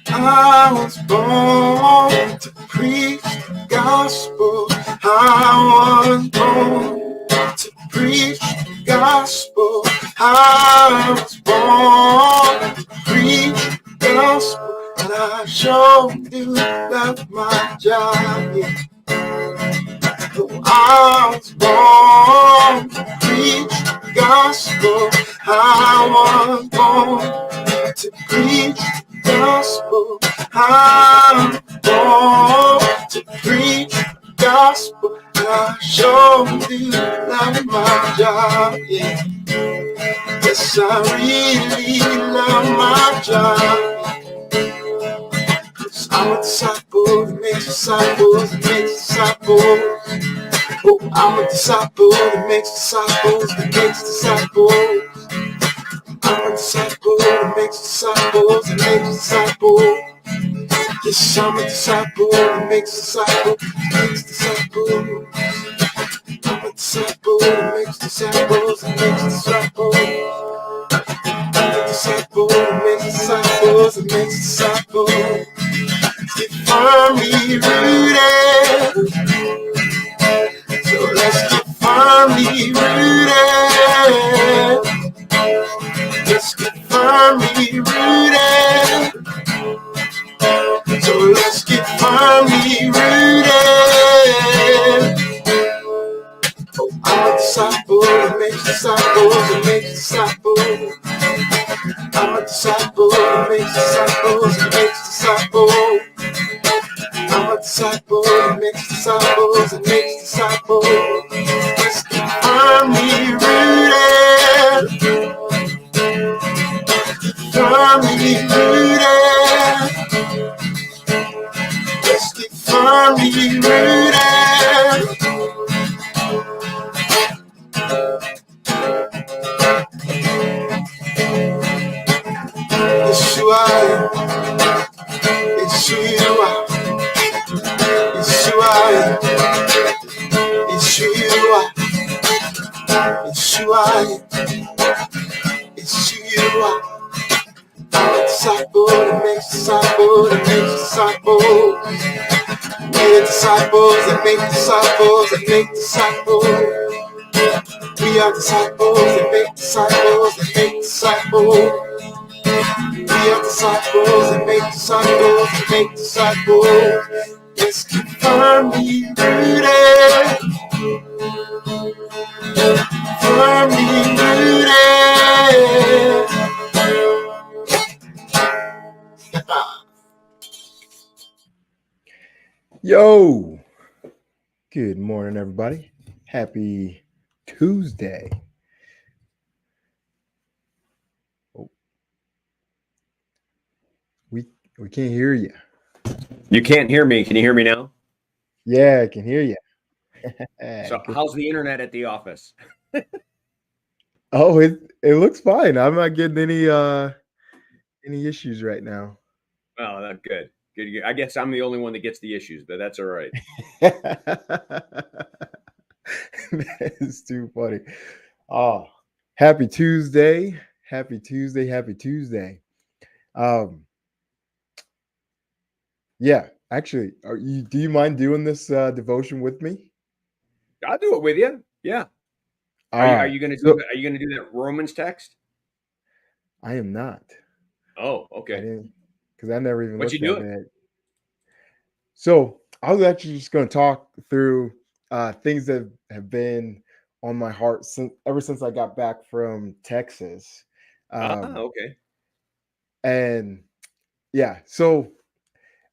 I was born to preach the gospel. I was born to preach the gospel. I was born to preach the gospel. And I sure do love my job. Yeah. I was born to preach the gospel. I was born to preach the gospel. I'm born to preach the gospel. And I sure do love my job. Yeah. Yes, I really love my job. I'm a disciple that makes disciples that makes disciples. Oh, I'm a disciple that makes disciples that makes disciples. I'm a disciple that makes disciples that makes disciples. Yes, I'm a disciple that makes disciples that makes disciples. I'm a disciple that makes disciples that makes disciples. I'm a disciple that makes disciples that makes disciples. Get firmly rooted. So let's get firmly rooted. Let's get firmly rooted. So let's get firmly rooted. Oh, I'm a disciple that makes disciples that makes disciples. I'm a disciple that makes disciples that makes disciples. I'm a disciple that makes disciples that makes disciples. Let's get firmly rooted. Firmly rooted. Let's get firmly rooted. Yeshua, Yeshua, Yeshua, Yeshua, Yeshua, Yeshua. I'm a disciple that makes disciples that makes disciples. We are disciples that make disciples that make disciples. We are disciples that make disciples that make disciples. We are disciples that make disciples that make disciples. Let's get firmly rooted. Firmly rooted. Yo, good morning, everybody. Happy Tuesday. Oh, we can't hear you. You can't hear me. Can you hear me now? Yeah, I can hear you. So how's the internet at the office? Oh, it looks fine. I'm not getting any issues right now. Oh, that's good. Good. I guess I'm the only one that gets the issues, but that's all right. That is too funny. Oh, happy Tuesday. Happy Tuesday. Happy Tuesday. Yeah, actually, do you mind doing this devotion with me? I'll do it with you. Yeah. Are you going to do? Are you going to do that Romans text? I am not. Oh, okay. Because I never even What looked you at doing? it. So I was actually just going to talk through things that have been on my heart ever since I got back from Texas. Okay. And yeah, so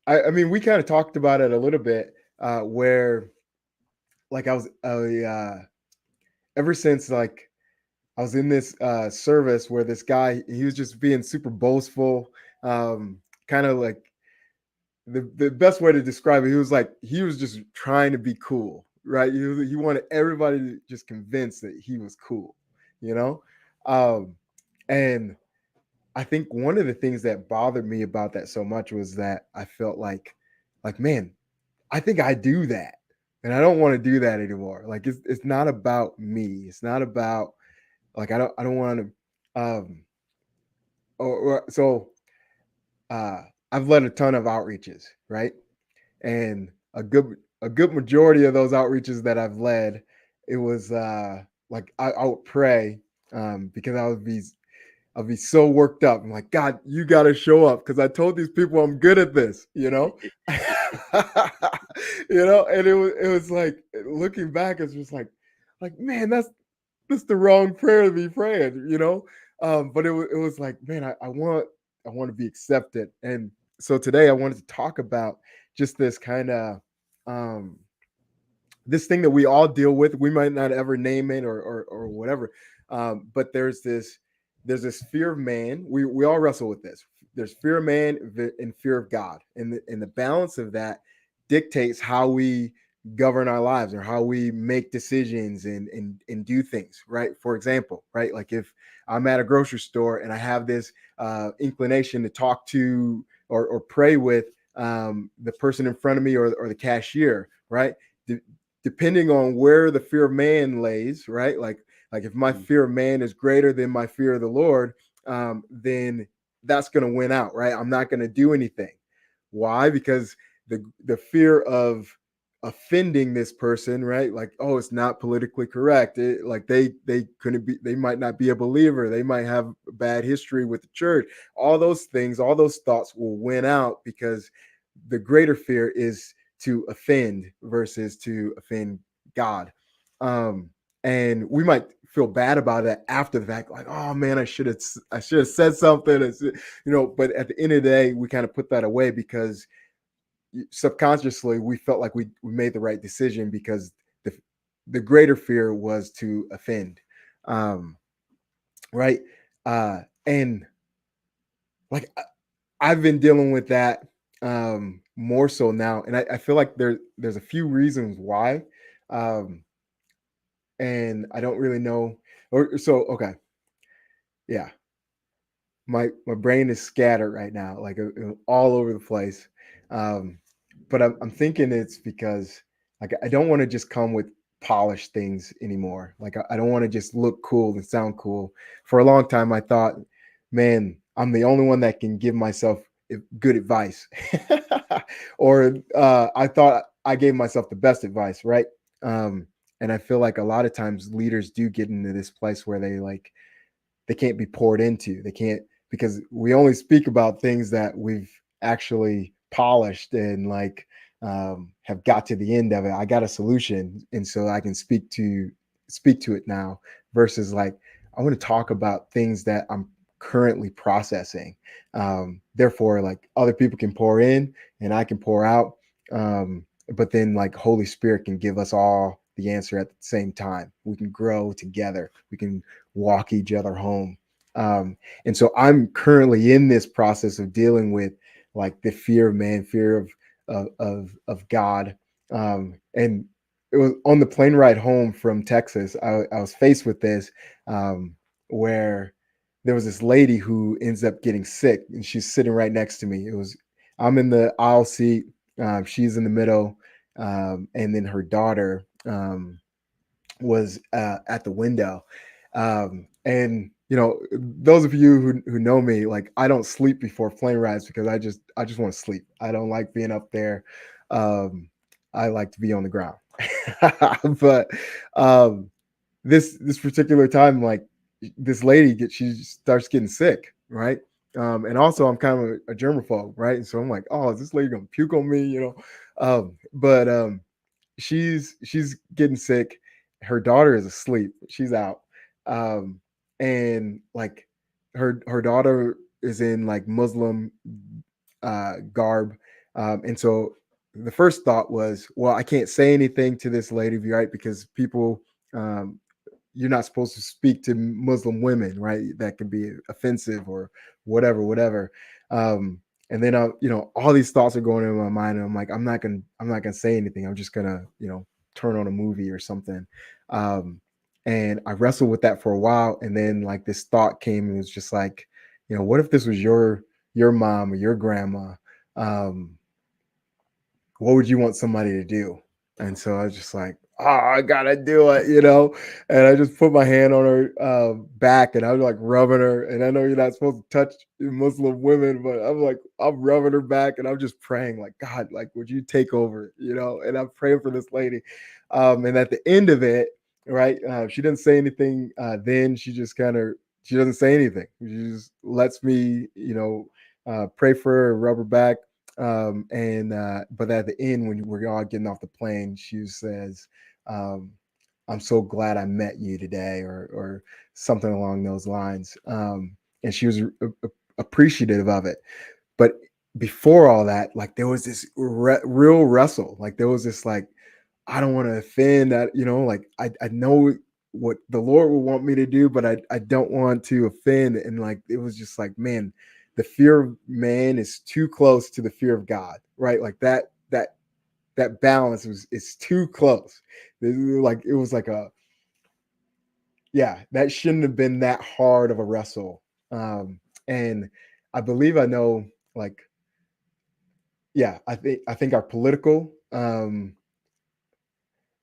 I mean, we kind of talked about it a little bit, where like ever since like I was in this service where this guy, he was just being super boastful, kind of like the best way to describe it, he was just trying to be cool, right? He wanted everybody to just convince that he was cool, you know? And I think one of the things that bothered me about that so much was that I felt like, man, I think I do that. And I don't want to do that anymore. Like it's not about me. It's not about like I don't want to so I've led a ton of outreaches, right? And a good majority of those outreaches that I've led, it was like I would pray because I'll be so worked up. I'm like, God, you got to show up because I told these people I'm good at this, you know. And it was like looking back, it's just like man, that's the wrong prayer to be praying, you know. But it was like, man, I want to be accepted, and so today I wanted to talk about just this kind of um this thing that we all deal with. We might not ever name it or whatever, but there's this fear of man. We all wrestle with this. There's fear of man and fear of God, and the balance of that dictates how we govern our lives or how we make decisions and do things. Right. For example, right, like if I'm at a grocery store and I have this inclination to talk to or pray with the person in front of me or the cashier, right? Depending on where the fear of man lays, right? Like if my fear of man is greater than my fear of the Lord, then that's going to win out, right? I'm not going to do anything. Why? Because the fear of offending this person, right? Like, oh, it's not politically correct. Like they couldn't be, they might not be a believer. They might have a bad history with the church. All those things, all those thoughts will win out because the greater fear is to offend versus to offend God. And we might feel bad about that after the fact, like, oh man, I should have said something, but at the end of the day, we kind of put that away because subconsciously we felt like we made the right decision because the greater fear was to offend. Right. And like I've been dealing with that more so now, and I feel like there's a few reasons why, and I don't really know. Or so okay, yeah, my brain is scattered right now, like all over the place. But I'm thinking it's because like I don't want to just come with polished things anymore. Like I don't want to just look cool and sound cool. For a long time, I thought, man, I'm the only one that can give myself good advice, or I thought I gave myself the best advice, right? And I feel like a lot of times leaders do get into this place where they can't be poured into. They can't, because we only speak about things that we've actually polished and have got to the end of it. I got a solution, and so I can speak to it now. Versus like I want to talk about things that I'm currently processing. Therefore, like other people can pour in and I can pour out. But then like Holy Spirit can give us all the answer at the same time. We can grow together. We can walk each other home. And so I'm currently in this process of dealing with like the fear of man, fear of God. And it was on the plane ride home from Texas. I was faced with this, where there was this lady who ends up getting sick, and she's sitting right next to me. I'm in the aisle seat, she's in the middle, and then her daughter was at the window. And those of you who know me, like I don't sleep before plane rides because I just want to sleep. I don't like being up there. I like to be on the ground. But this particular time, like this lady she starts getting sick, right? And also I'm kind of a germaphobe, right? And so I'm like, oh, is this lady gonna puke on me? But she's getting sick. Her daughter is asleep. She's out. And like her daughter is in like Muslim garb. And so the first thought was, well, I can't say anything to this lady, right? Because people, you're not supposed to speak to Muslim women, right? That can be offensive or whatever. And then all these thoughts are going in my mind, and I'm like, I'm not gonna say anything. I'm just gonna, turn on a movie or something. And I wrestled with that for a while, and then like this thought came and was just like, what if this was your mom or your grandma? What would you want somebody to do? And so I was just like, I gotta do it, you know. And I just put my hand on her back, and I was like rubbing her. And I know you're not supposed to touch Muslim women, but I'm rubbing her back, and I'm just praying, like, God, like, would you take over, you know? And I'm praying for this lady. And at the end of it, right, she didn't say anything. Then she doesn't say anything. She just lets me, you know, pray for her, rub her back. But at the end, when we're all getting off the plane, she says, um, I'm so glad I met you today, or something along those lines. And she was appreciative of it. But before all that, like, there was this real wrestle. Like, there was this, like, I don't want to offend that, you know, like, I know what the Lord will want me to do, but I don't want to offend. And like, it was just like, man, the fear of man is too close to the fear of God, right? Like that balance is too close. Like, it was like that shouldn't have been that hard of a wrestle. And I believe I know, like, I think our political,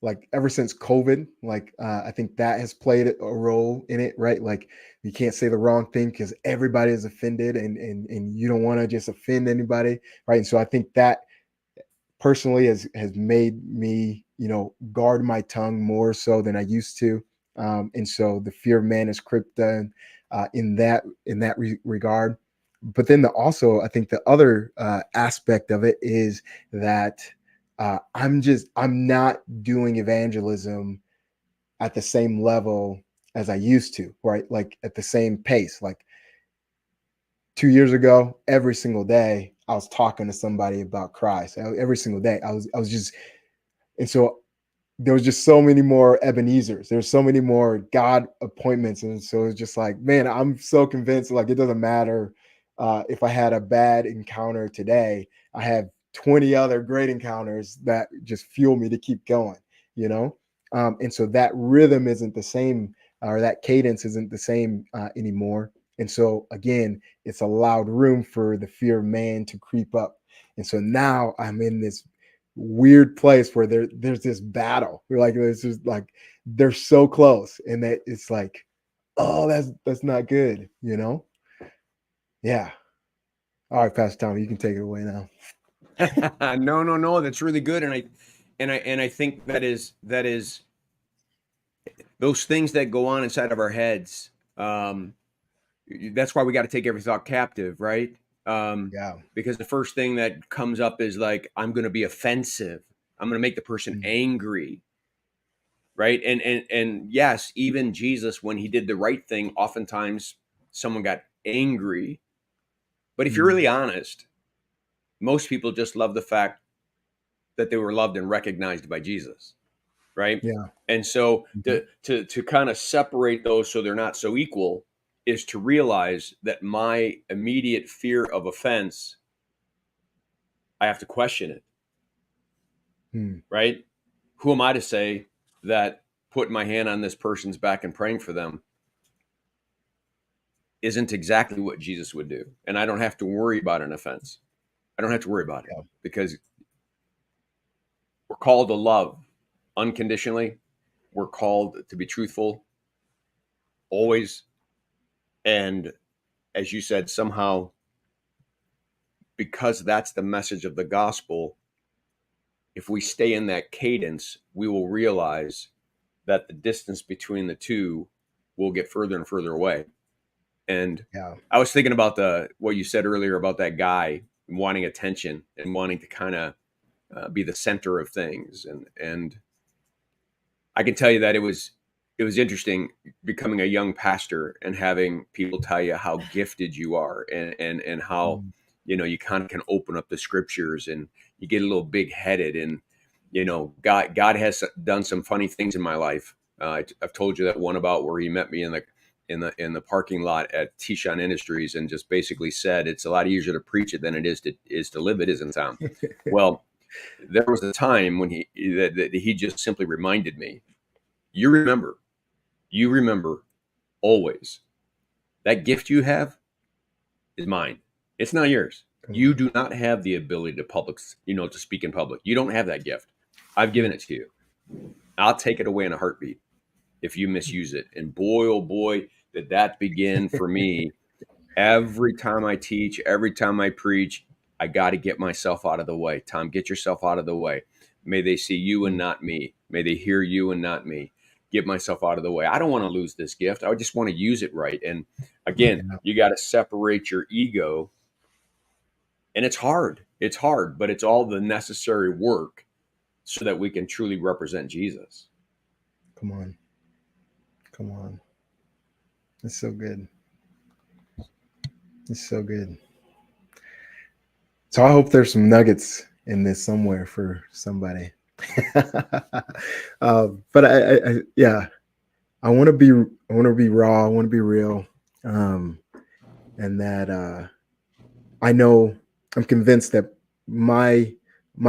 like, ever since COVID, like, I think that has played a role in it, right? Like, you can't say the wrong thing because everybody is offended, and you don't want to just offend anybody, right? And so I think that personally has made me, you know, guard my tongue more so than I used to. And so the fear of man is crept in that regard. But then also, I think the other aspect of it is that I'm not doing evangelism at the same level as I used to, right? Like, at the same pace. Like, 2 years ago, every single day I was talking to somebody about Christ. Every single day I was just, and so there was just so many more Ebenezers. There's so many more God appointments. And so it's just like, man, I'm so convinced, like, it doesn't matter if I had a bad encounter today, I have 20 other great encounters that just fuel me to keep going, you know? And so that rhythm isn't the same, or that cadence isn't the same anymore. And so again, it's allowed room for the fear of man to creep up. And so now I'm in this weird place where there's this battle. We're like, there's just like, they're so close, and that it's like, oh, that's not good, you know? Yeah. All right, Pastor Tom, you can take it away now. No, that's really good. And I think that is those things that go on inside of our heads. That's why we got to take every thought captive, right? Yeah. Because the first thing that comes up is like, I'm going to be offensive. I'm going to make the person angry, right? And yes, even Jesus, when he did the right thing, oftentimes someone got angry. But if you're really honest, most people just love the fact that they were loved and recognized by Jesus, right? Yeah. And so to kind of separate those so they're not so equal is to realize that my immediate fear of offense, I have to question it, right? Who am I to say that putting my hand on this person's back and praying for them isn't exactly what Jesus would do? And I don't have to worry about an offense. I don't have to worry about it because we're called to love unconditionally. We're called to be truthful always. And as you said, somehow, because that's the message of the gospel, if we stay in that cadence, we will realize that the distance between the two will get further and further away. And I was thinking about what you said earlier about that guy wanting attention and wanting to kind of be the center of things. And I can tell you that it was interesting becoming a young pastor and having people tell you how gifted you are, and how, you know, you kind of can open up the scriptures and you get a little big headed. And, you know, God has done some funny things in my life. I've told you that one about where he met me in the parking lot at Tishon Industries and just basically said, it's a lot easier to preach it than it is to live it, isn't Tom? Well, there was a time when he just simply reminded me, you remember always, that gift you have is mine. It's not yours. You do not have the ability to speak in public. You don't have that gift. I've given it to you. I'll take it away in a heartbeat if you misuse it. And boy, oh boy, did that begin for me. Every time I teach, every time I preach, I got to get myself out of the way. Tom, get yourself out of the way. May they see you and not me. May they hear you and not me. Get myself out of the way. I don't want to lose this gift. I just want to use it right. And again, Yeah. you got to separate your ego. And it's hard. It's hard, but it's all the necessary work so that we can truly represent Jesus. Come on. Come on. It's so good. It's so good. So I hope there's some nuggets in this somewhere for somebody. But I yeah, I want to be raw. I want to be real, and that I know, I'm convinced that my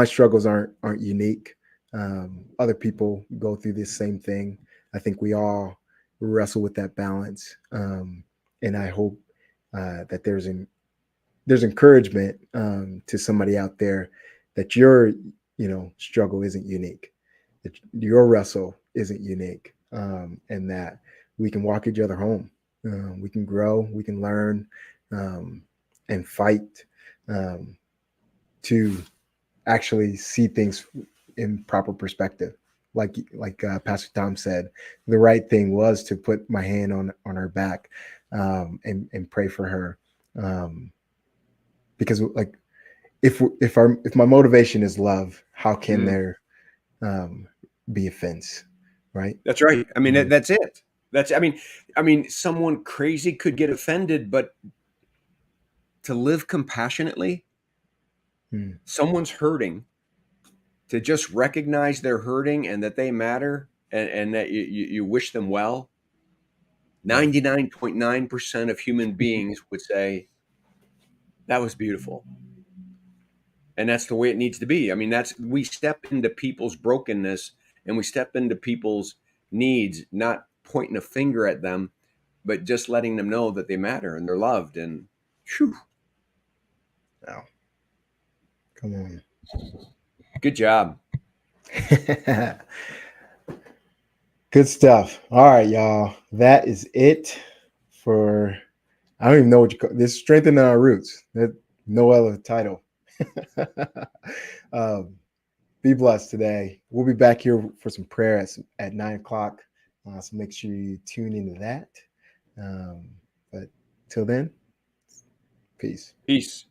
struggles aren't unique. Other people go through this same thing. I think we all wrestle with that balance, and I hope that there's encouragement to somebody out there that your struggle isn't unique, that your wrestle isn't unique, and that we can walk each other home. We can grow, we can learn, and fight to actually see things in proper perspective. Like Pastor Tom said, the right thing was to put my hand on her back, and pray for her, because like if my motivation is love, how can there be offense, right? That's right. I mean, that's it. I mean, someone crazy could get offended, but to live compassionately, someone's hurting, to just recognize they're hurting and that they matter, and that you wish them well. 99.9% of human beings would say, that was beautiful. And that's the way it needs to be. I mean, we step into people's brokenness and we step into people's needs, not pointing a finger at them, but just letting them know that they matter and they're loved. And whew. Wow. Come on. Good job. Good stuff. All right, y'all. That is it for, I don't even know what you call this, Strengthening Our Roots. No other title. Be blessed today. We'll be back here for some prayer at 9:00. So make sure you tune into that. But till then, peace. Peace.